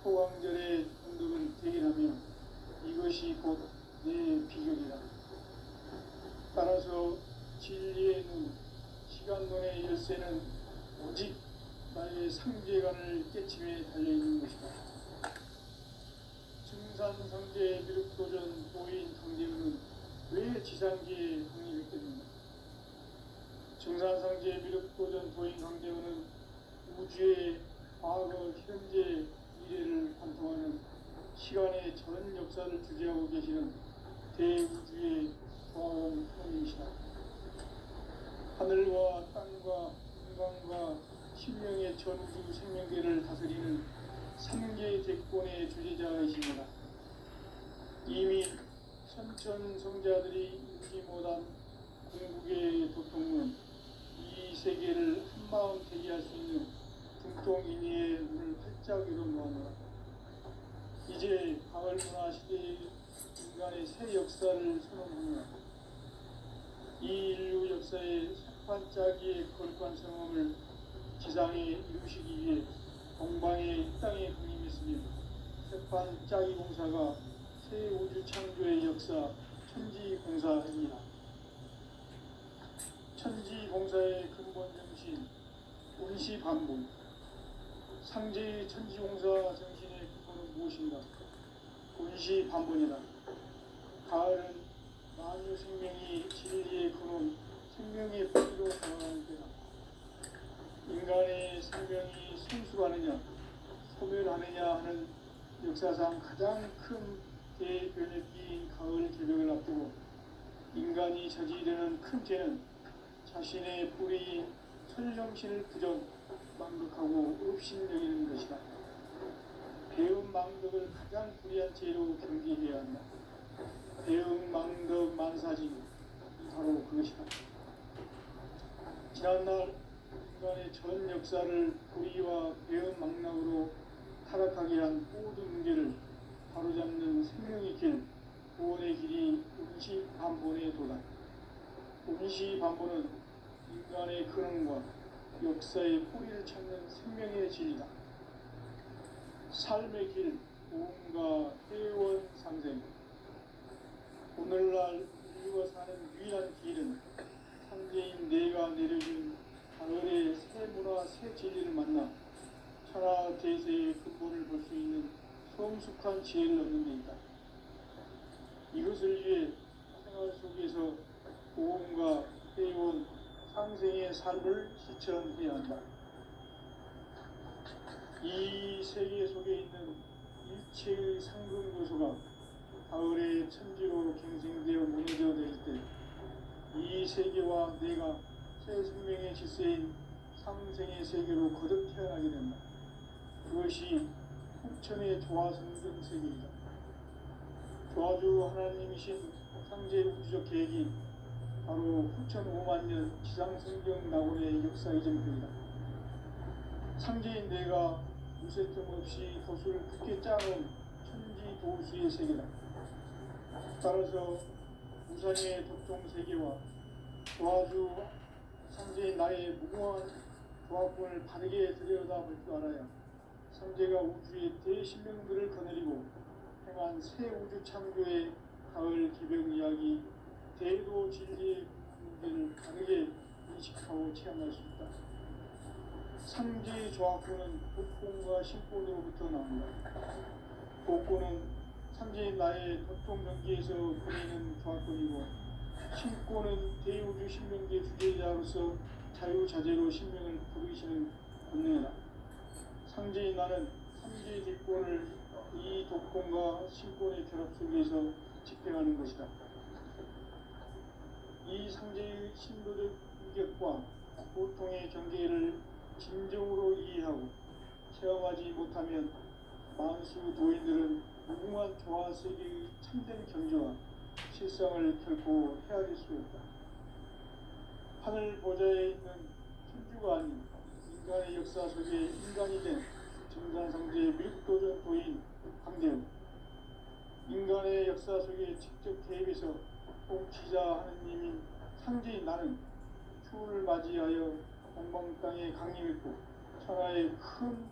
소강절의 공덕은 대견하며 이것이 곧 내 비결이라. 따라서 진리의 눈, 시간론의 열쇠는 오직 나의 상제관을 깨침에 달려있는 것이다. 증산상제 미륵도전 도인 강대우는 왜 지상계에 확립했겠는가? 증산상제 미륵도전 도인 강대우는 우주의 과거, 현재, 미래를 관통하는 시간의 전 역사를 주재하고 계시는 대우주의 조화원 하나님이시다. 하늘과 땅과 인간과 신명의 전우주 생명계를 다스리는 삼계 대권의 주재자이십니다. 이미 선천성자들이 인지 못한 궁극의 도통은 이 세계를 한마음 대기할 수 있는 중동인의의 문을 활짝 열어놓았노라. 이제 가을 문화 시대의 인간의 새 역사를 선언합니다. 이 인류 역사의 색판짜기의 거룩한 성험을 지상에 이루시기 위해 동방의 땅에 강림했으며 색판짜기 공사가 새 우주 창조의 역사 천지공사입니다. 천지공사의 근본 정신 운시반복. 상제의 천지공사 정신의 근본은 무엇인가? 운시반복이다. 가을은 만유 생명이 진리의 근원, 생명의 뿌리로 돌아가는 때다. 인간의 생명이 성숙하느냐, 소멸하느냐 하는 역사상 가장 큰 대변혁기인 가을 개벽을 앞두고 인간이 저지르는 큰 죄는 자신의 뿌리인 천정신을 부정, 망극하고 업신여기는 것이다. 배움 망덕을 가장 불의한 죄로 경계해야 한다. 배움 망덕 만사지 바로 그것이다. 지난날 인간의 전 역사를 불의와 배움 망락으로 타락하게 한 모든 문제를 바로잡는 생명의 길, 구원의 길이 운시반본의 도다. 운시반본은 인간의 근원과 역사의 뿌리를 찾는 생명의 진리다. 삶의 길, 보험과 회원 상생. 오늘날 인류가 사는 유일한 길은 상제인 내가 내려준 가을의 새 문화, 새 진리를 만나 천하 대세의 근본을 볼 수 있는 성숙한 지혜를 얻는 데 있다. 이것을 위해 생활 속에서 보험과 회원, 상생의 삶을 실천해야 한다. 이 세계 속에 있는 일체의 상근 요소가 가을의 천지로 갱생되어 무너져 내릴 때 이 세계와 내가 새 생명의 질서인 상생의 세계로 거듭 태어나게 된다. 그것이 후천의 조화성등 세계이다. 조화주 하나님이신 상제 우주적 계획이 바로 후천 5만년 지상성경 낙원의 역사 이전편이다. 상제인 내가 무쇠틈 없이 도수를 굳게 짜놓은 천지도수의 세계다. 따라서 우상의 도통세계와 조화주 상제인 나의 무궁한 조화권을 바르게 들여다볼 줄 알아야 상제가 우주의 대신명들을 거느리고 행한 새 우주 창조의 가을 기병 이야기 대도 진리의 문제를 바르게 인식하고 체험할 수 있다. 상제의 조화권은 복권과 신권으로부터 나온다. 복권은 상제인 나의 도통경계에서 보이는 조화권이고 신권은 대우주 신명계 주제자로서 자유자재로 신명을 부르시는 권능이다. 상제인 나는 상제의 뒷권을 이 독권과 신권의 결합 속에서 집행하는 것이다. 이 상제의 신도적 인격과 보통의 경계를 진정으로 이해하고 체험하지 못하면 만수 도인들은 무궁한 조화 세계의 참된 경지와 실상을 결코 헤아릴 수 없다. 하늘 보좌에 있는 천주가 아닌 인간의 역사 속에 인간이 된 증산상제 미륵도전 도인 강대우. 인간의 역사 속에 직접 개입해서 통치자 하느님인 상제인 나는 추운을 맞이하여 동방 땅에 강림했고 천하의 큰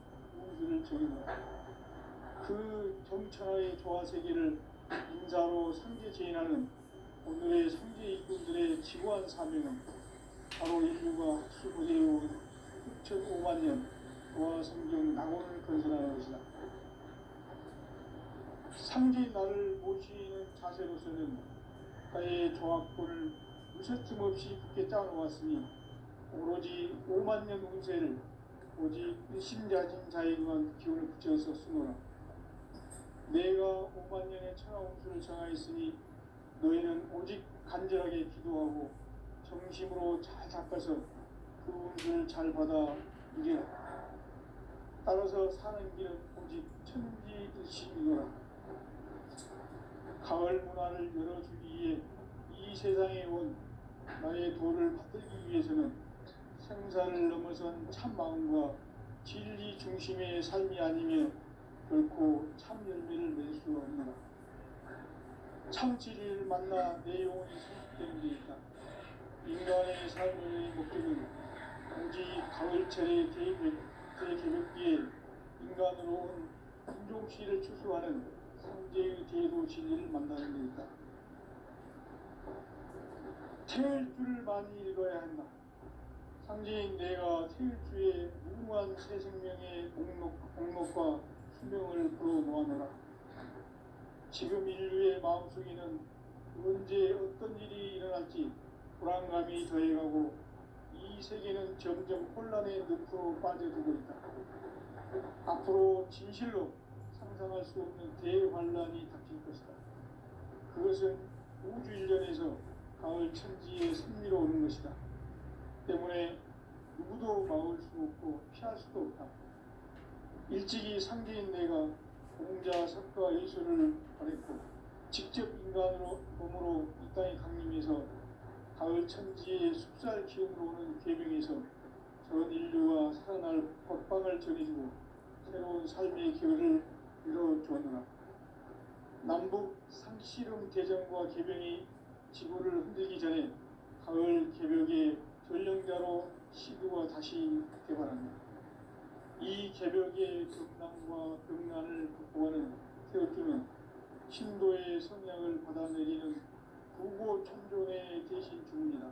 우주를 정의한다. 그 경천하의 조화세계를 인자로 상계 재현하는 오늘의 상계 일꾼들의 지구한 사명은 바로 인류가 학수고대해온 6,5만 년 조화성경 낙원을 건설하는 것이다. 상계의 나를 모시는 자세로서는 국가의 조합권을 무쇠틈 없이 굳게 짜놓았으니 오로지 5만 년 운세를 오직 일심자진 자에게만 기운을 붙여서 쓰노라. 내가 5만 년의 천하운수를 정하였으니 너희는 오직 간절하게 기도하고 정심으로 잘 닦아서 그 운수를 잘 받아 이겨라. 따라서 사는 길은 오직 천지일심이노라. 가을 문화를 열어주기 위해 이 세상에 온 나의 도를 받들기 위해서는 생사를 넘어선 참 마음과 진리 중심의 삶이 아니면 결코 참 열매를 낼 수 없노라. 참 진리를 만나 내 영혼이 성숙되는 데 있다. 인간의 삶의 목적은 오직 가을철의 대개벽기에 인간으로 온 인종시를 추수하는 상제의 대도 진리를 만나는 데 있다. 태일주를 많이 읽어야 한다. 상제인 내가 태일주의 무궁한 새 생명의 목록과 수명을 불어놓아노라. 지금 인류의 마음속에는 언제 어떤 일이 일어날지 불안감이 더해가고 이 세계는 점점 혼란의 늪으로 빠져들고 있다. 앞으로 진실로 상상할 수 없는 대환란이 닥칠 것이다. 그것은 우주 일련에서 가을 천지의 승리로 오는 것이다. 때문에 누구도 막을 수 없고 피할 수도 없다. 일찍이 상계인 내가 공자, 석가, 예술을 발했고 직접 인간으로 몸으로 이 땅에 강림해서 가을 천지의 숲살 기운으로 오는 계명에서 전 인류가 살아날 법방을 전해주고 새로운 삶의 기회를 이뤄주었노라. 남북 상씨름 대전과 계명이 지구를 흔들기 전에 가을 개벽의 전령자로 시드가 다시 개발한다. 이 개벽의 경난과 병난을 극복하는 태어주는 신도의 성향을 받아내리는 구고천존의 대신 주문이다.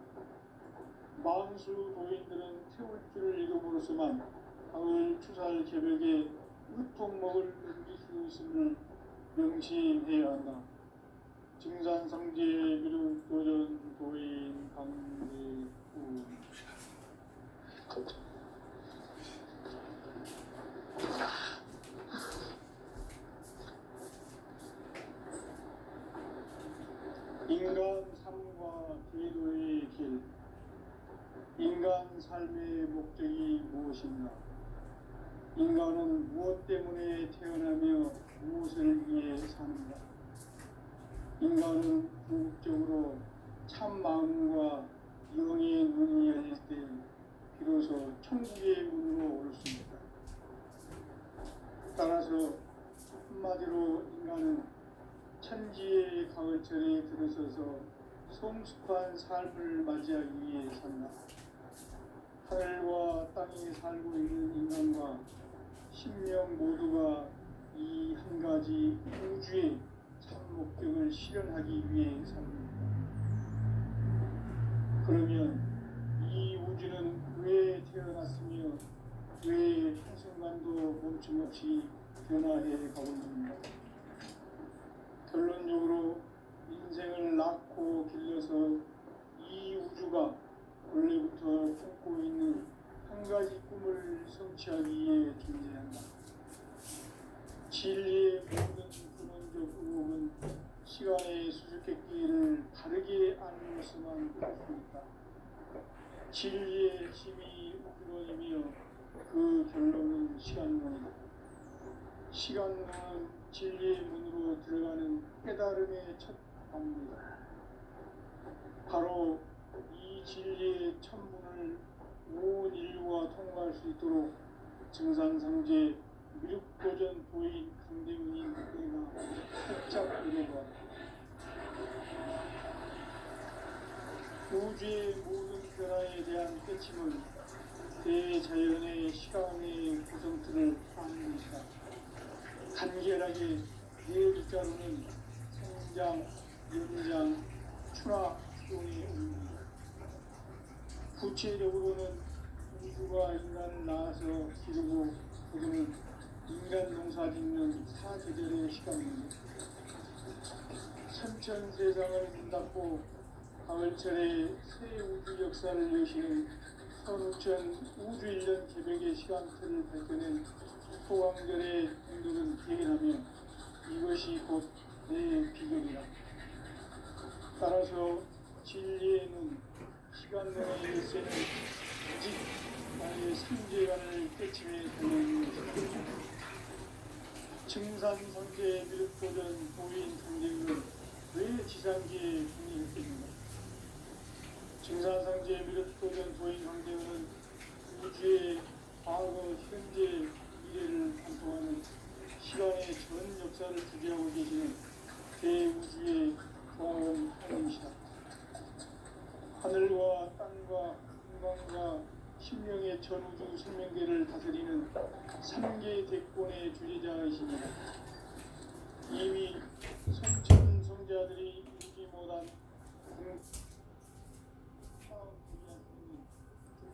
만수 도인들은 태울주를 이름으로서만 가을 추살 개벽의 으통목을 넘길 수 있음을 명시해야 한다. 증산상제 미륵도전 도인 강대우 인간 삶과 제도의 길. 인간 삶의 목적이 무엇인가? 인간은 무엇 때문에 태어나며 무엇을 위해 사는가? 인간은 궁극적으로 참 마음과 영의 눈이 열릴 때 비로소 천국의 문으로 올 수 있다. 따라서 한마디로 인간은 천지의 가을철에 들어서서 성숙한 삶을 맞이하기 위해 산다. 하늘과 땅에 살고 있는 인간과 신명 모두가 이 한 가지 우주의 참 목적을 실현하기 위해 삽니다. 그러면 이 우주는 왜 태어났으며 왜 한순간도 멈춤없이 변화해 가고 있는가? 결론적으로 인생을 낳고 길러서 이 우주가 원래부터 품고 있는 한 가지 꿈을 성취하기 위해 존재한다. 진리의 모든 근원적 의혹은 시간의 수수께끼를 다르게 아는 것만 할 수 있다. 진리의 힘이 근원이며 그 결론은 시간론이다. 시간론은 진리의 문으로 들어가는 깨달음의 첫 방문이다. 바로 이 진리의 천문을 온 인류가 통과할 수 있도록 증산상제 미륵도전 도인 강대문인 내가 살짝 이뤄봐. 우주의 모든 변화에 대한 깨침은 대자연의 시간의 구성틀을 파는 것이다. 간결하게 네 글자로는 성장, 연장, 출하 등이 옵니다. 구체적으로는 우주가 인간을 낳아서 기르고 거두는 인간 농사 짓는 사계절의 시간입니다. 천천 세상을 문 닫고 가을철에 새 우주 역사를 여시는 선우천 우주 1년 개벽의 시간틀을 밝혀낸 소강절의 공들은 대견하며 이것이 곧 내 비결이다. 따라서 진리의 눈, 시간론의 열쇠는 오직 나의 삼재관을 깨침에 달려있는 것이다. 증산상제 미륵도전 보인 상제는 왜 지상계에 분리했습니까? 증산상제 미륵도전 보인 상제는 우주의 과거, 현재, 미래를 관통하는 시간의 전 역사를 주재하고 계시는 대우주의 조화원 하나님이시다. 하늘과 땅과 인간과 신명의 전우주 생명계를 다스리는 3개 대권의 주제자이십니다. 이미 성천 성자들이 이루지 못한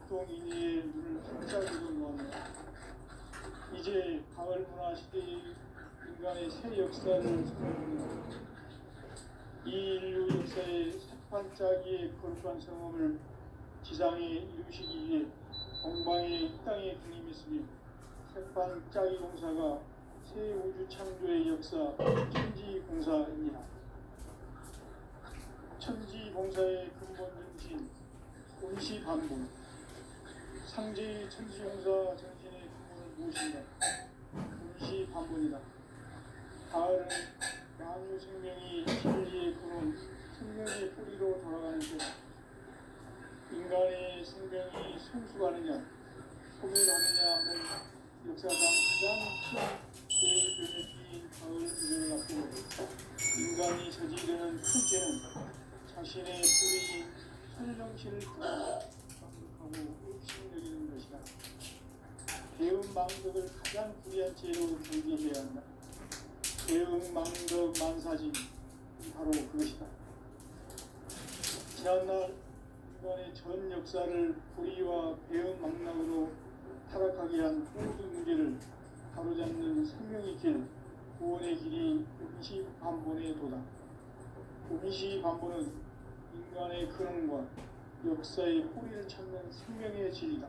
중통인의의 눈을 한자리로 놓았다. 이제 가을 문화 시대의 인간의 새 역사를 선언합니다. 이 인류 역사의 새반짝이의 거룩한 성험을 지상에 이루시기 위해 동방의 이 땅에 군림했으며 새반짝이 공사가 새 우주 창조의 역사 천지공사입니다. 천지공사의 근본 정신 음시반본, 상제의 천지공사 정신의 근본은 무엇인가? 음시반본이다. 가을은 만유 생명이 진리의 근원, 생명의 뿌리로 돌아가는 것, 인간의 생명이 성숙하느냐, 소멸하느냐 하는 역사상 가장 큰 대변의 가을 계절을 앞두고 인간이 저지르는 큰 죄는 자신의 뿌리인 천정신을 강력하고 흡신여기는 것이다. 대응망덕을 가장 불의한 죄로 정죄해야 한다. 대응망덕 만사진, 바로 그것이다. 지난날 인간의 전 역사를 불의와 배은망락으로 타락하게 한 모든 문제를 바로잡는 생명의 길, 구원의 길이 음시반본의 도다. 음시반본은 인간의 근원과 역사의 뿌리를 찾는 생명의 진리다.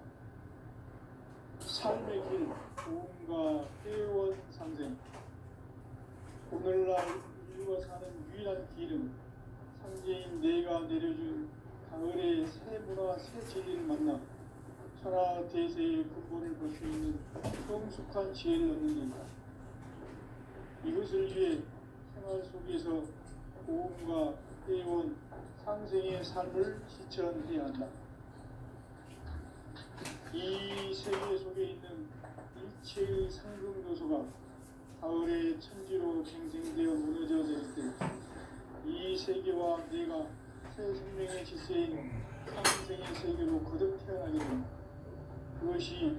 삶의 길, 도움과 회원 상생. 오늘날 인류가 사는 유일한 길은 상제인 내가 내려준 가을의 새 문화, 새 진리를 만나 천하 대세의 근본을 볼 수 있는 성숙한 지혜를 얻는 것이다. 이것을 위해 생활 속에서 고음과 회원, 상생의 삶을 실천해야 한다. 이 세계 속에 있는 일체의 상승도소가 가을의 천지로 갱생되어 무너져 내릴 때 이 세계와 내가 새 생명의 질서인 상생의 세계로 거듭 태어나게 된다. 그것이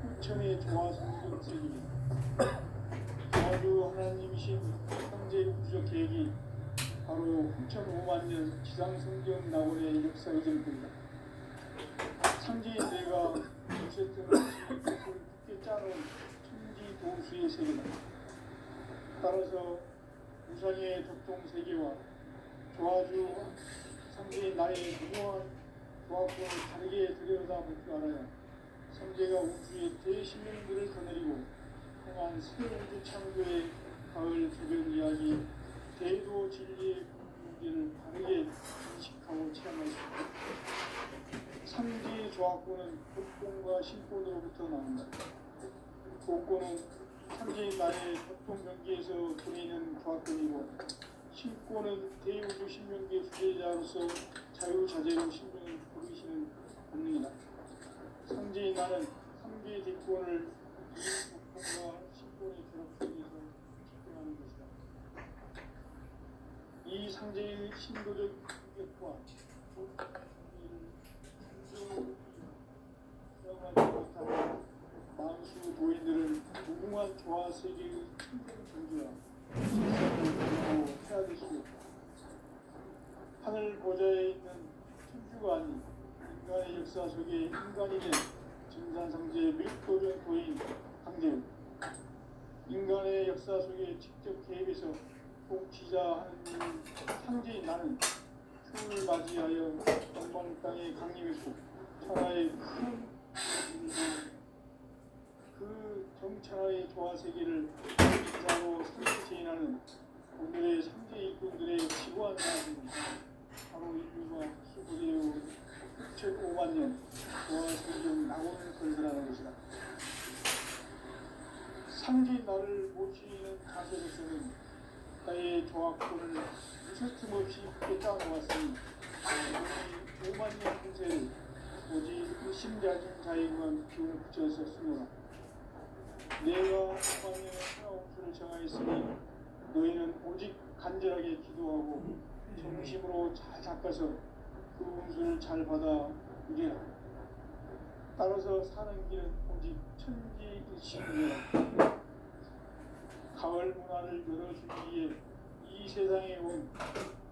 후천의 조화성경 세계입니다. 조화주 하나님이신 현재 우주적 계획이 바로 후천 5만 년 지상성경 낙원의 역사의 전부입니다. 상제인 내가 어쨌든 깊게 짜놓은 천지 도수의 세계다. 따라서 우상의 독통세계와 조화주 상제인 나의 무모한 조합권을 다르게 들여다볼 줄 알아야 상제가 우주의 대신령들을 거느리고 행한 새 우주 창조의 가을 개별 이야기 대도 진리의 문제를 다르게 인식하고 체험할 수 있다. 상제의 조합권은 복권과 신권으로부터 나온다. 복권은 상제인 나의 협동 경기에서 보이는 조합권이고 신권은 대우주 신명계 주제자로서 자유자재로 신명을 부르시는 본능이다. 상제인 나는 3개의 대권을 복권과 신권의 결합 속에서 집행하는 것이다. 이 상제의 신도적 인격과 사용하지 못하는 만수 도인들은 무궁한 조화 세계의 힘든 존재와 실생을 보고 해야 되시오. 하늘 보좌에 있는 천주가 아닌 인간의 역사 속에 인간이 된 증산상제 밀도전 도인 강재훈, 인간의 역사 속에 직접 개입해서 복지자하는 상제인 나는 추을 맞이하여 동방 땅에 강림했고 천하의 큰 그 정천하의 조화 세계를 인사로 상제인하는 오늘의 상제 일꾼들의 지구한 사람입니다. 바로 인류가 수고되어 6,5만 년 조화 세계의 낙원을 건설하는 것이다. 상제인 나를 모시는 자세로서는 나의 조합권을 무서틈 없이 깨닫 놓았으니 5만 년 후세를 오직 의심자진 자에게만 기운을 붙여서 쓰노라. 내가 5만 년의 하나홍수를 정하였으니 너희는 오직 간절하게 기도하고 정심으로 잘 닦아서 그 홍수를 잘 받아 누리라. 따라서 사는 길은 오직 천지일신이라. 가을 문화를 열어주기 위해 이 세상에 온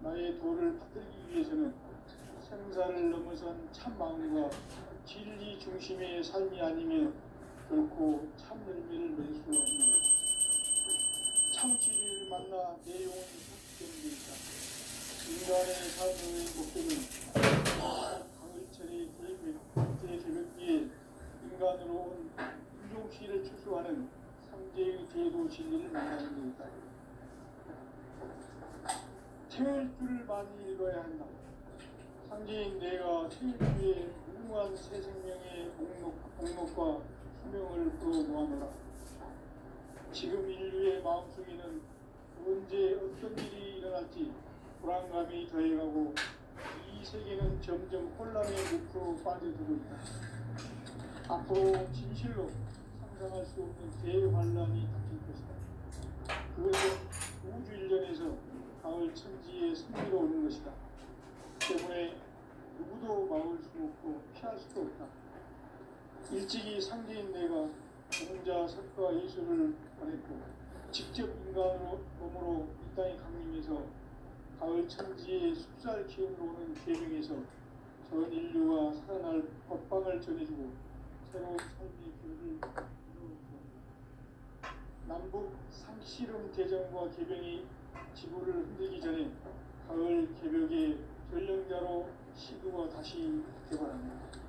나의 도를 받들기 위해서는 생사를 넘어선 참 마음과 진리 중심의 삶이 아니면 결코 참 열매를 맺을 수 없는 참 진리를 만나 내 영혼이 회복되는 것이다. 인간의 삶의 목적은 가을철의 개벽기에 인간으로 온 인종시를 추수하는 상제의 제도 진리를 만나는 것이다. 태일주를 많이 읽어야 한다. 상제인 내가 태일주의 무궁한 새 생명의 목록과 수명을 끌어모아노라. 지금 인류의 마음속에는 언제 어떤 일이 일어날지 불안감이 더해가고 이 세계는 점점 혼란의 늪으로 빠져들고 있다. 앞으로 진실로 상상할 수 없는 대환란이 닥칠 것이다. 그것은 우주 일련에서 가을 천지의 승리로 오는 것이다. 때문에 누구도 막을 수 없고 피할 수도 없다. 일찍이 상제인 내가 공자, 석가, 예수를 보냈고 직접 인간으로 몸으로 이 땅에 강림해서 가을 천지의 숲살 기운으로 오는 계명에서 전 인류가 살아날 법방을 전해주고 새로운 삶의 길을 이루었다. 남북 상씨름 대전과 개병이 지구를 흔들기 전에 가을 개벽의 전령자로 시도가 다시 개발합니다.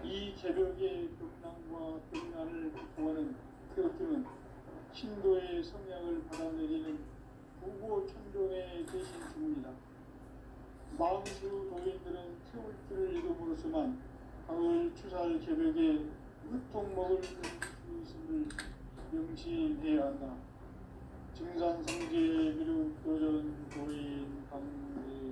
이 개벽의 병난과 병난을 구하는 태극기는 신도의 성향을 받아내리는 부고 천존의 대신 주문이다. 마음수 노인들은 태울주를 이름으로서만 가을 추살 개벽에 으통 먹을 수 있음을 명시해야 한다. 증산성제 미륵 도전 도인 강대구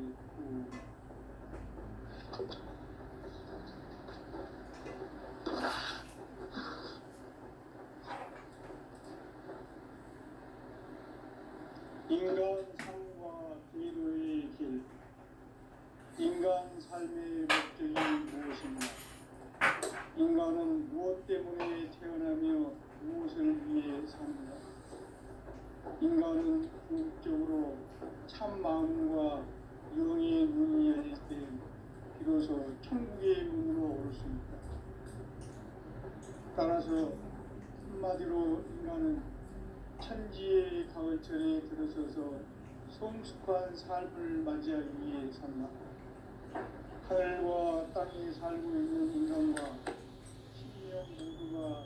인간 삶과 제도의 길. 인간 삶의 목적이 무엇인가? 인간은 무엇 때문에 태어나며 무엇을 위해 사는가? 인간은 궁극적으로 참 마음과 영의 문이 열릴 때 비로소 천국의 문으로 오를 수 있다. 따라서 한마디로 인간은 천지의 가을철에 들어서서 성숙한 삶을 맞이하기 위해 산다. 하늘과 땅에 살고 있는 인간과 신명 모두가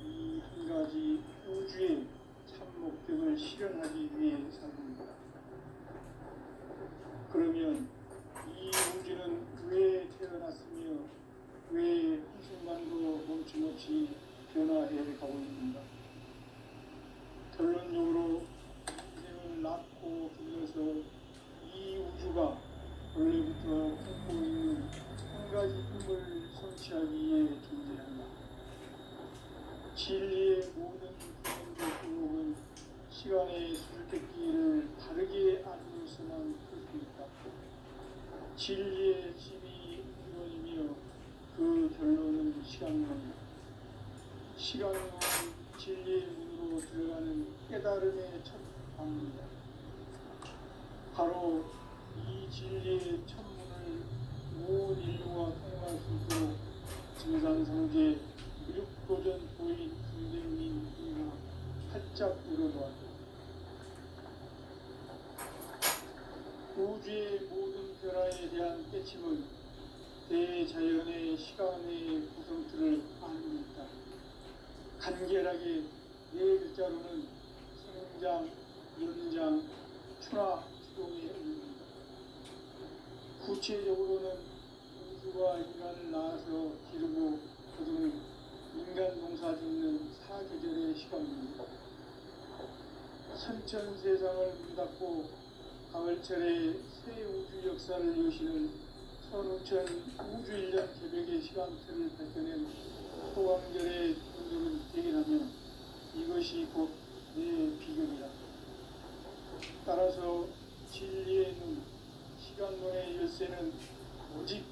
이 한 가지 우주의 참 목적을 실현하기 위해 삽니다. 그러면 이 우주는 왜 태어났으며 왜 한순간도 멈춤없이 변화해 가고 있는가? 결론적으로 인생을 낳고 길러서 이 우주가 원래부터 품고 있는 한 가지 꿈을 성취하기 위해 존재한다. 진리의 모든 기본적 궁극은 시간의 술객기를 다르게 아니어서만 풀 수 있다. 진리의 집이 이론이며 그 결론은 시간론이다. 시간론은 진리의 문으로 세계로 들어가는 깨달음의 첫 방문이다. 바로 이 진리의 천문을 온 인류가 통할 수 있도록 증산상제 미륵도전 보인 선생님이 활짝 열어놓았다. 우주의 모든 변화에 대한 깨침은 대자연의 시간의 구성틀을 아닙니다. 간결하게 네 글자로는 성장, 연장, 추나 추동의 의미입니다. 구체적으로는 우주가 인간을 낳아서 기르고 거두는 인간 농사 짓는 사계절의 시간입니다. 선천 세상을 문닫고 가을철에 새 우주 역사를 여시는 선우천 우주일년 개벽의 시간틀을 밝혀낸 소강절의 분들은 대견하며 이것이 곧 내 비결이다. 따라서 진리의 눈, 시간론의 열쇠는 오직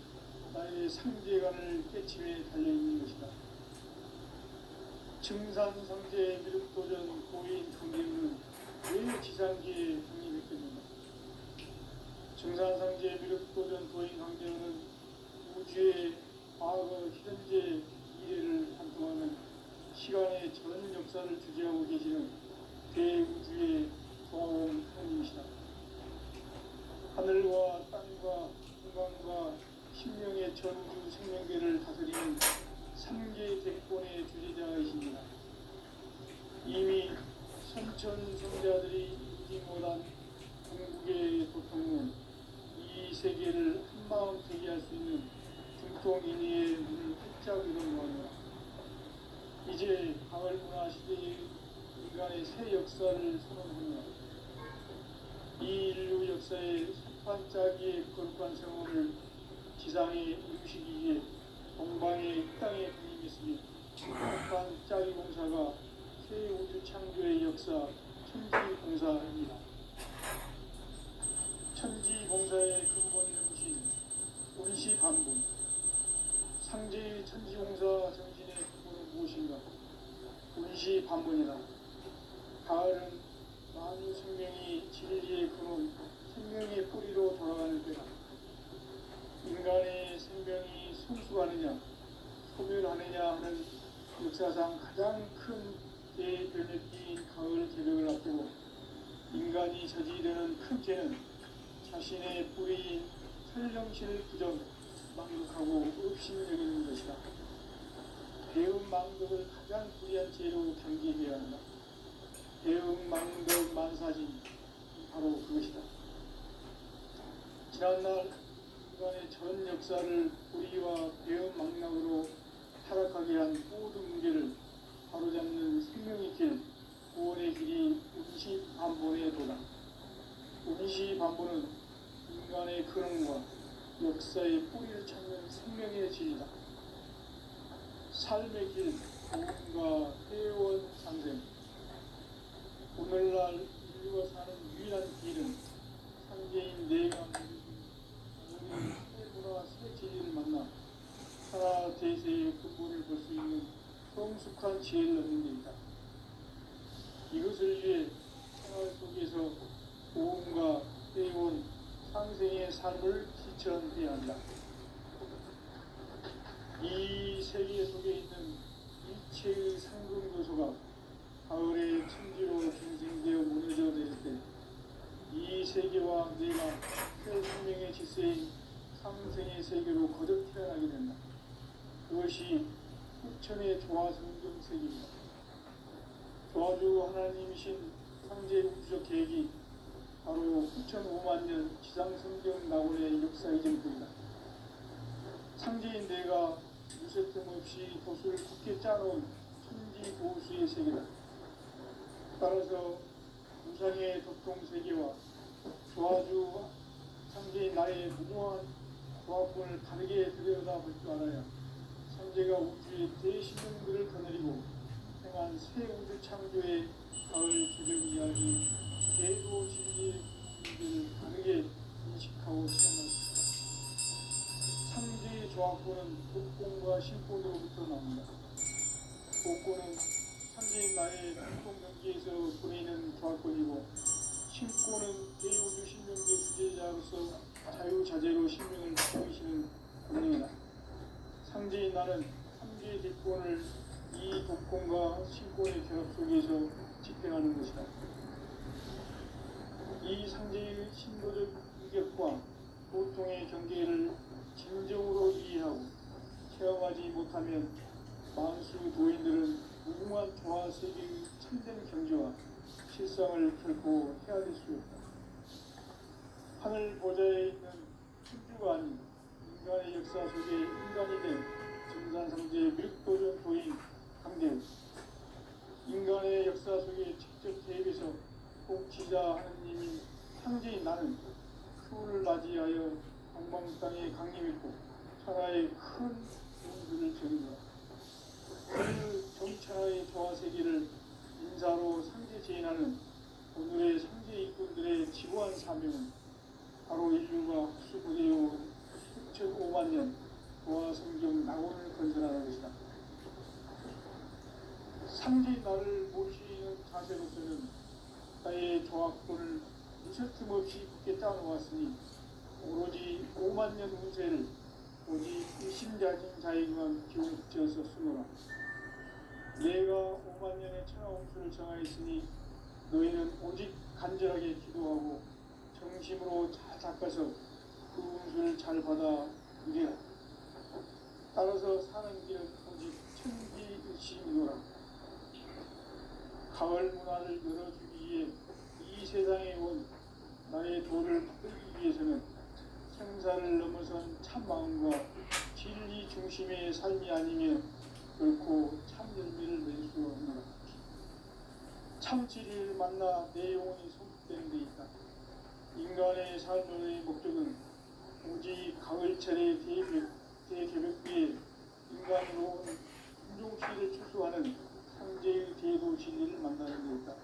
나의 상제관을 깨침에 달려있는 것이다. 증산상제 미륵도전 고인 강제는 왜 지상계에 독립했겠는가? 증산상제 미륵도전 고인 강제는 우주의 과거, 현재, 미래를 관통하는 시간의 전 역사를 주재하고 계시는 대우주의 조화원 하나님이시다. 하늘과 땅과 공간과 신명의 전주 생명계를 다스리는 3개 대권의 주재자이십니다. 이미 선천성자들이 이루지 못한 궁극의 도통은 이 세계를 한마음 되게 할 수 있는 중통인의의 문을 활짝 열어놓았노라. 이제 가을 문화 시대의 인간의 새 역사를 선언하노라. 이 인류 역사의 산판짜기의 거룩한 생업을 지상에 이루시기 위해 동방의 땅에 분임했으니 산판짜기 공사가 새 우주 창조의 역사 천지공사입니다. 천지공사의 근본 정신 운시반본. 상제의 천지공사 정신의 근본은 무엇인가? 운시반본이다. 가을은 만유 생명이 진리의 근원, 생명의 뿌리로 돌아가는 때다. 인간의 생명이 성숙하느냐, 소멸하느냐 하는 역사상 가장 큰 대변혁기인 가을 개벽을 앞두고 인간이 저지르는 큰 죄는 자신의 뿌리인 설령신을 부정, 망극하고 업신여기는 것이다. 배움 망극을 가장 불의한 죄로 단기해야 한다. 배움 망극 만사진, 바로 그것이다. 지난날 인간의 전 역사를 불의와 배움 망락으로 타락하게 한 모든 문제를 바로잡는 생명의 길, 구원의 길이 운시반본의 도다. 운시반본은 인간의 근원과 역사의 뿌리를 찾는 생명의 진리다. 삶의 길, 구원과 회원 상생. 오늘날 인류가 사는 유일한 길은 상계인 내가 오늘 새 문화, 새 진리를 만나 하나 대세의 근본을 볼 수 있는 성숙한 지혜를 얻는 데 있다. 이것을 위해 생활 속에서 보험과 회원, 상생의 삶을 실천해야 한다. 이 세계 속에 있는 일체의 상금 요소가 가을의 천지로 중생되어 무너져 내릴 때 이 세계와 내가 새 생명의 질서인 상생의 세계로 거듭 태어나게 된다. 그것이 후천의 조화성경 세계입니다. 조화주 하나님이신 상제 우주적 계획이 바로 9,500,000년 지상성경 낙원의 역사의 전부이다. 상제인 내가 무쇠틈 없이 도수를 굳게 짜놓은 천지보수의 세계다. 따라서 우상의 도통세계와 조화주 상제인 나의 무모한 조합본을 다르게 들여다볼 줄 알아야 상제가 우주의 대신령들을 거느리고 행한 새 우주 창조의 가을 개벽 이야기 대도 진리의 문제를 다르게 인식하고 체험할 수 있다. 상제의 조합본은 복권과 신권으로부터 나온다. 복권은 상대인 나의 공동 경기에서 보내는 조합권이고 신권은 대우주 신명계 수제자로서 자유자재로 신명을 지키시는 권능이다. 상제인 나는 3개의 대권을 이 독권과 신권의 결합 속에서 집행하는 것이다. 이 상제의 신도적 위격과 보통의 경계를 진정으로 이해하고 체험하지 못하면 만수 도인들은 무궁한 조화 세계의 참된 경지와 실상을 결코 헤아릴 수 없다. 하늘 보좌에 있는 천주가 아닌 인간의 역사 속에 인간이 된 증산상제의 밀도전 도인 강대우, 인간의 역사 속에 직접 대입해서 통치자 하느님인 상제인 나는 수를 맞이하여 방방 땅에 강림했고 천하의 큰 용수를 전이다. 그 정천하의 조화 세계를 인사로 상제 제인하는 오늘의 상제 일꾼들의 지구한 사명은 바로 인류가 흡수되어 수천 5만 년 조화 성경 낙원을 건설하는 것이다. 상제 나를 모시는 자세로서는 나의 조합권을 무설틈 없이 굳게 짜놓았으니 오로지 5만 년 운세를 오직 일심자진 자에게만 기울여서 쓰노라. 내가 5만 년의 천하홍수를 정하였으니 너희는 오직 간절하게 기도하고 정심으로 잘 닦아서 그 운수를 잘 받아 누리라. 따라서 사는 길은 오직 천지일심이노라. 가을 문화를 열어주기 위해 이 세상에 온 나의 도를 받들기 위해서는 생사를 넘어선 참 마음과 진리 중심의 삶이 아니면 결코 참 열매를 맺을 수 없노라. 참 진리를 만나 내 영혼이 성숙되는 데 있다. 인간의 삶의 목적은 오직 가을철의 대개벽비에 인간으로 온 인종시를 추수하는 상제의 대도 진리를 만나는 데 있다.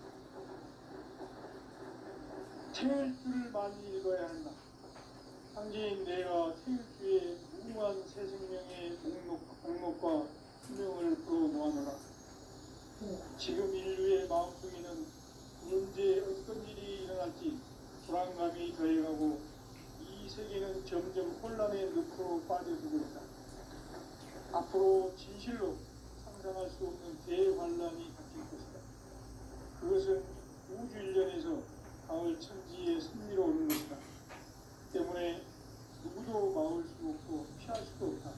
태일주를 많이 읽어야 한다. 상제인 내가 태일주의 무궁한 새 생명의 목록과 수명을 풀어놓아노라. 지금 인류의 마음속에는 언제 어떤 일이 일어날지 불안감이 더해가고 이 세계는 점점 혼란의 늪으로 빠져들고 있다. 앞으로 진실로 상상할 수 없는 대환란이 닥칠 것이다. 그것은 우주 일련에서 가을 천지에 승리로오는 것이다. 때문에 누구도 막을 수 없고 피할 수도 없다.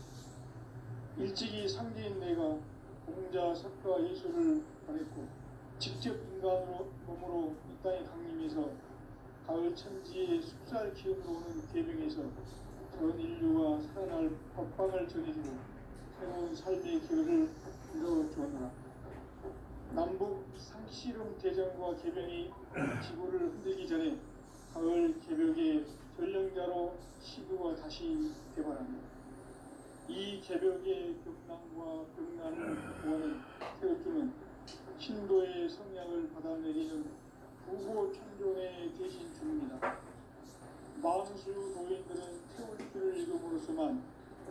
일찍이 상제인 내가 공자, 석가, 예수를 보냈고 직접 인간으로 몸으로 이 땅에 강림해서 가을 천지의 숲살 기운으로 오는 계명에서 전 인류가 살아날 법방을 전해주고 새로운 삶의 길을 이뤄주었노라. 남북 상씨름 대전과 개병이 지구를 흔들기 전에 가을 개벽의 전령자로 시도가 다시 개발합니다. 이 개벽의 벽난과 벽난을 구하는 태극주는 신도의 성량을 받아내리는 부고 천존의 대신 주입니다. 만수 도인들은 태울주를 읽음으로써만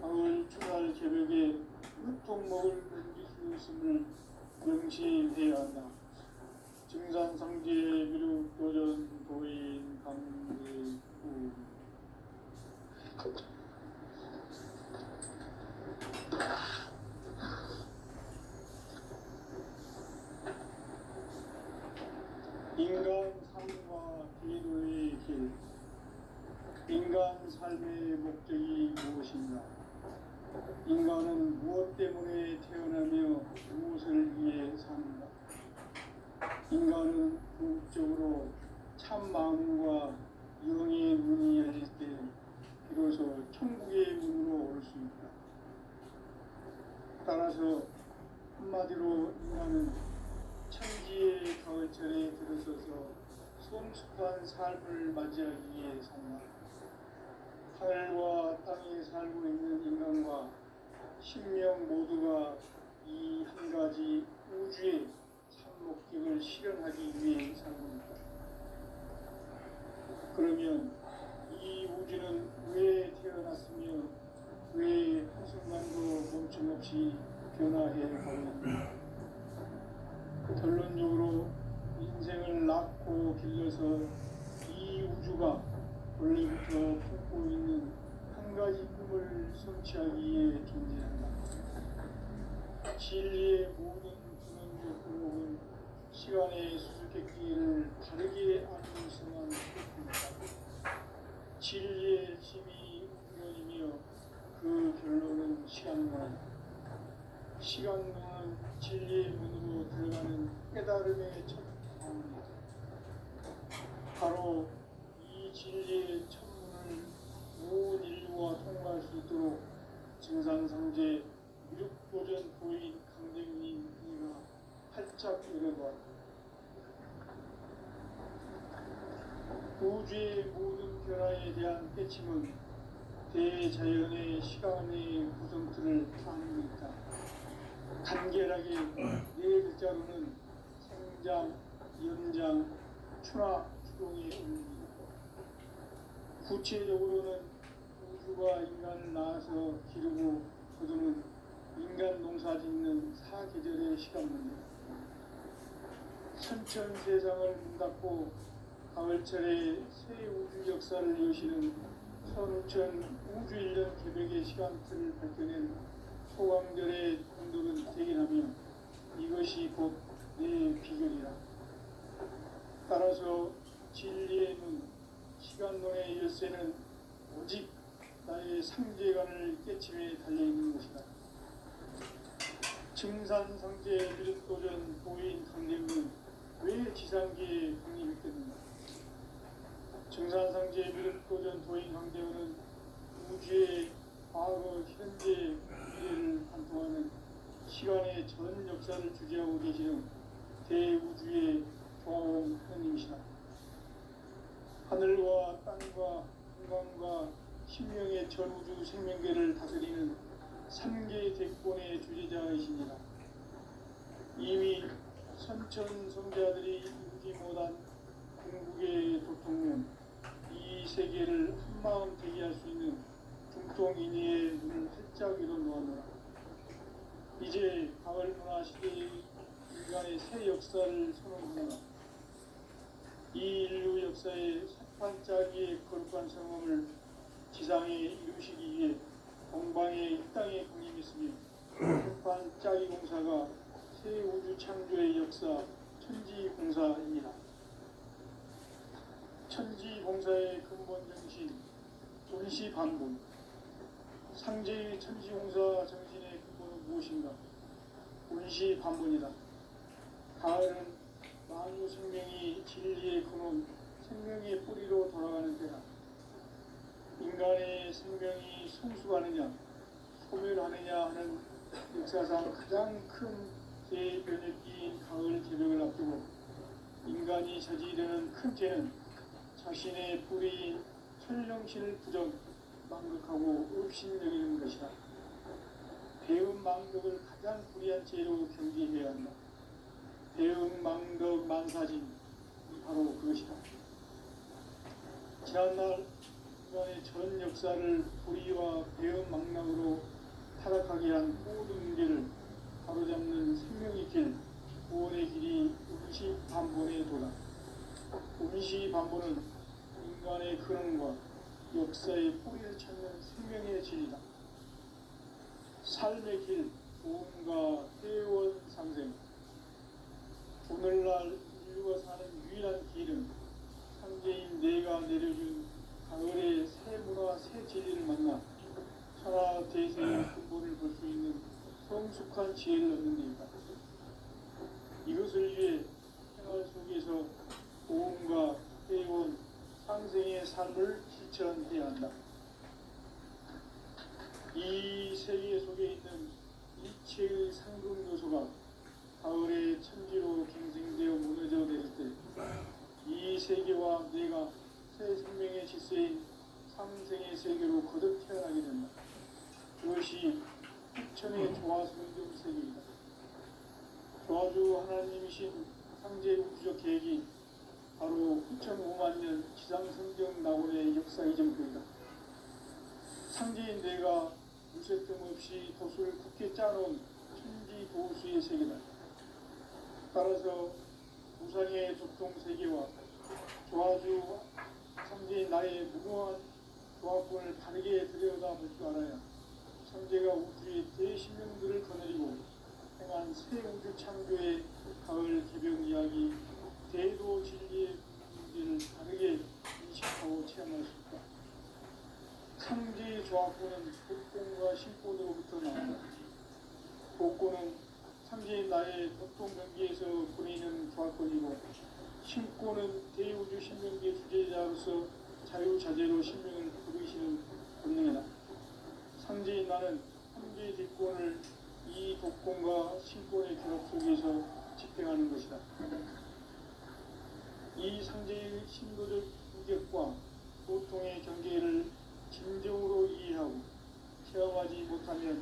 가을 추날 개벽의 으통목을 넘길 수 있음을 명시해야 한다. 증산상제 미륵 도전 도인 강대구 인간 삶과 기도의 길. 인간 삶의 목적이 무엇인가? 인간은 무엇 때문에 태어나며 무엇을 위해 사는가? 인간은 궁극적으로 참 마음과 영의 문이 열릴 때 비로소 천국의 문으로 올 수 있다. 따라서 한마디로 인간은 천지의 가을철에 들어서서 성숙한 삶을 맞이하기 위해 산다. 하늘과 땅에 살고 있는 인간과 신명 모두가 이 한 가지 우주의 참 목적을 실현하기 위해 살고 있다. 그러면 이 우주는 왜 태어났으며 왜 한순간도 멈춤없이 변화해 가고 있는가? 결론적으로 인생을 낳고 길러서 이 우주가 원래부터 품고 있는 한 가지 꿈을 성취하기 위해 존재한다. 진리의 모든 근원적 근목은 시간의 수수께끼를 다르게 알고 있어만 그렇습니다. 진리의 힘이 근원이며 그 결론은 시간론이다. 시간론은 진리의 문으로 들어가는 깨달음의 첫 방문이다. 바로 이 진리의 첫문을 온 인류가 통과할 수 있도록 증산상제 미륵도전 도인 강대민이가 활짝 열어보았다. 우주의 모든 변화에 대한 깨침은 대자연의 시간의 구성틀을 아는 것이다. 간결하게 네 글자로는 생장, 연장, 추나 추동의 의미입니다. 구체적으로는 우주가 인간을 낳아서 기르고 거두는 인간 농사 짓는 사계절의 시간입니다. 천천 세상을 문 닫고 가을철에 새 우주 역사를 여시는 선우천 우주 1년 개벽의 시간틀을 밝혀낸 소강절의 공덕은 대견하며 이것이 곧 내 비결이라. 따라서 진리의 문, 시간론의 열쇠는 오직 나의 상제관을 깨침에 달려있는 것이다. 증산상제 미륵도전 도인 강대문은 왜 지상계에 확립했겠는가? 증산상제 미륵도전 도인 강대문은 우주의 과거, 현재, 미래를 관통하는 시간의 전 역사를 주재하고 계시는 대우주의 조화원 하느님이시다. 하늘과 땅과 한강과 신명의 전우주 생명계를 다스리는 3개 대권의 주재자이십니다. 이미 선천성자들이 이루지 못한 궁극의 도통문, 이 세계를 한마음 대기할 수 있는 중통인의의 눈을 활짝 열어놓았노라. 이제 가을 문화 시대의 인간의 새 역사를 선언하노라. 이 인류 역사의 삿발짜기의 거룩한 성험을 지상에 이루시기 위해 동방의 이 땅에 강림했으며 삿발짜기 공사가 새 우주 창조의 역사 천지공사입니다. 천지공사의 근본 정신 운시반본. 상제의 천지공사 정신의 근본은 무엇인가? 운시반본이다. 가을은 만유 생명이 진리의 근원, 생명의 뿌리로 돌아가는 때다. 인간의 생명이 성숙하느냐, 소멸하느냐 하는 역사상 가장 큰 대변혁기인 가을 개벽을 앞두고 인간이 저지르는 큰 죄는 자신의 뿌리인 천령신을 부정, 망극하고 업신여기는 것이다. 배은 망덕을 가장 불의한 죄로 경계해야 한다. 배은 망덕 만사진이 바로 그것이다. 지난날 인간의 전 역사를 불의와 배은 망락으로 타락하게 한 모든 문제를 바로잡는 생명의 길, 구원의 길이 운시반본의 도다. 운시반본은 인간의 근원과 역사의 뿌리를 찾는 생명의 진리다. 삶의 길, 도움과 회원 상생. 오늘날 인류가 사는 유일한 길은 상제인 내가 내려준 가을의 새 문화, 새 진리를 만나 천하 대세의 근본을 볼 수 있는 성숙한 지혜를 얻는 데이다. 이것을 위해 생활 속에서 도움과 회원, 상생의 삶을 실천해야 한다. 이 세계 속에 있는 이체의 상급 요소가 가을의 천지로 갱생되어 무너져 내릴 때 이 세계와 내가 새 생명의 질서인 상생의 세계로 거듭 태어나게 된다. 그것이 부천의 조화성경 세계이다. 조화주 하나님이신 상제 우주적 계획이 바로 9,5만 년 지상성경 낙원의 역사 이전표이다. 상제인 내가 무쇠뜸 없이 돛을 굳게 짜놓은 천지 도수의 세계다. 따라서 우상의 도통 세계와 조화주 상제인 나의 무궁한 조합권을 바르게 들여다볼 줄 알아야 상제가 우주의 대신명들을 거느리고 행한 새 우주 창조의 가을 개벽 이야기 대도 진리의 문제를 바르게 인식하고 체험할 수 있다. 상제의 조합권은 복권과 신권으로부터 나온다. 복권은 상제인 나의 도통 경계에서 보내는 조합권이고 신권은 대우주 신명기의 주제자로서 자유자재로 신명을 부르시는 본능이다. 상제인 나는 상제의 뒷권을 이 독권과 신권의 결합 속에서 집행하는 것이다. 이 상제의 신도적 인격과 보통의 경계를 진정으로 이해하고 체험하지 못하면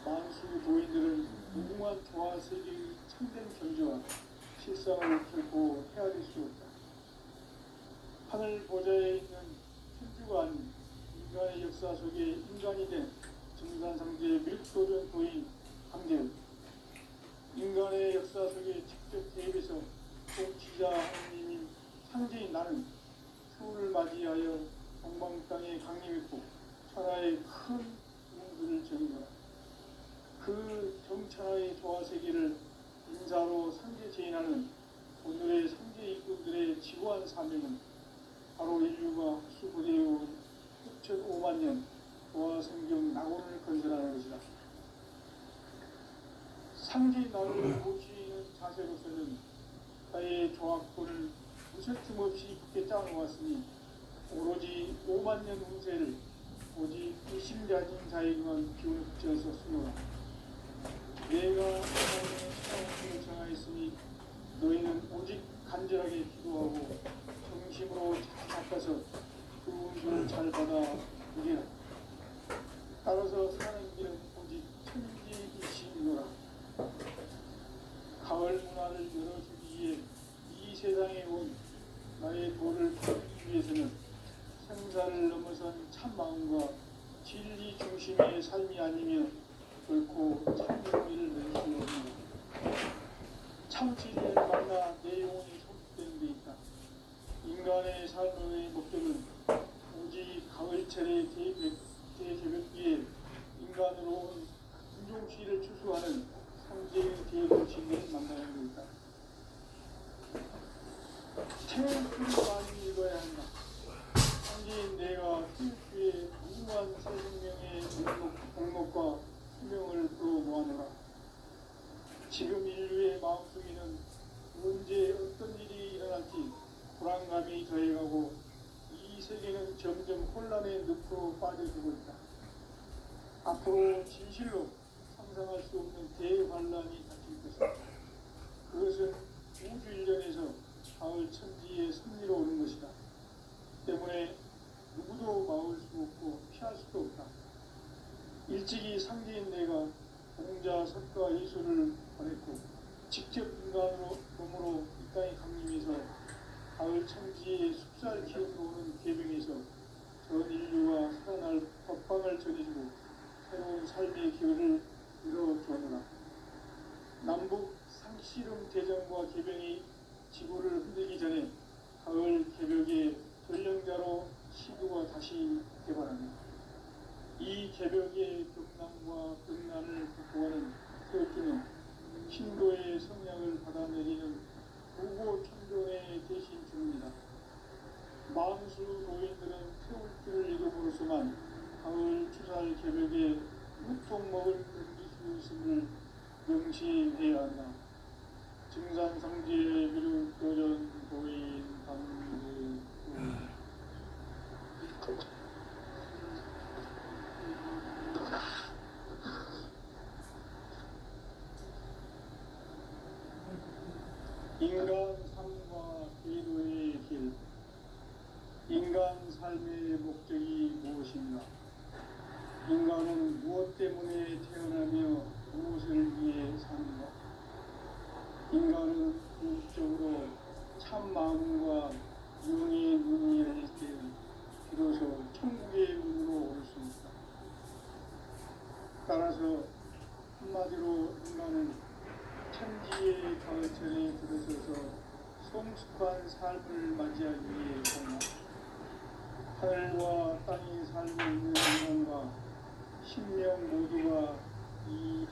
만수 도인들은 무궁한 조화 세계의 참된 경지와 실상을 결코 헤아릴 수 없다. 하늘 보좌에 있는 천주가 아닌 인간의 역사 속에 인간이 된 정산상제의 밀도전 도인 강대우, 인간의 역사 속에 직접 개입해서 통치자 하느님인 상제인 나는 추후를 맞이하여 동방 땅에 강림했고 천하의 큰 문수를 정의하라. 그 정천하의 조화세계를 인사로 상제 제인하는 오늘의 상제 일꾼들의 지고한 사명은 바로 인류가 수고되어온 6,5만 년 조화성경 낙원을 건설하는 것이다. 상제인 나를 모시는 자세로서는 나의 조합권을 무쇠틈 없이 굳게 짜놓았으니 오로지 5만 년 운세를 오직 일심가진 자에게만 비워주어서 쓰노라. 내가 하나님의 사랑을 정하였으니 너희는 오직 간절하게 기도하고 정심으로 닦아서 그 운수를 잘 받아 누리라. 따라서 사는 길은 오직 천지이시노라. 가을 문화를 열어주기 위해 이 세상에 온 나의 도를 풀기 위해서는 생사를 넘어선 참 마음과 진리 중심의 삶이 아니면 결코 참 의미를 낼 수 없습니다. 참 진리를 만나 내 영혼이 소속되는 데 있다. 인간의 삶의 목적은 오직 가을철의 대개벽기에 인간으로 온 인종시를 추수하는 상제의 대도 진리를 만나는 데 있다. 책을 많이 읽어야 한다. 상제인 내가 필수의 무궁한 새 생명의 목록과 수명을 풀어모아노라. 지금 인류의 마음속에는 언제 어떤 일이 일어날지 불안감이 더해가고 이 세계는 점점 혼란의 늪으로 빠져들고 있다. 앞으로 진실로 상상할 수 없는 대환란이 닥칠 것이다. 그것은 우주 일련에서 가을 천지의 섭리로 오는 것이다. 때문에 누구도 막을 수 없고 피할 수도 없다. 일찍이 상제인 내가 공자, 석가, 예수를 보냈고 직접 인간으로 몸으로 이 땅에 강림해서 가을 천지의 숲살 기운으로 오는 계명에서 전 인류가 살아날 법방을 전해주고 새로운 삶의 기회를 이뤄주었노라. 남북 상씨름 대전과 개병이 지구를 흔들기 전에 가을 개벽의 전령자로 시도가 다시 개발합니다. 이 개벽의 극난과 극난을 극복하는 태극기는 신도의 성량을 받아내리는 무고 천종의 대신 중입니다. 만수 노인들은 태울 길을 잃어버려서만 가을 추살 개벽에 무통 먹을 견딜 수 있음을 명시해야 한다. 증산상지의 미륵 도전 도인 방주 인간 삶과 기도의 길. 인간 삶의 목적이 무엇인가? 인간은 무엇 때문에 태어나며 무엇을 위해 사는가? 인간은 궁극적으로 참 마음과 하늘과 땅에 살고 있는 인간과 신명 모두가 이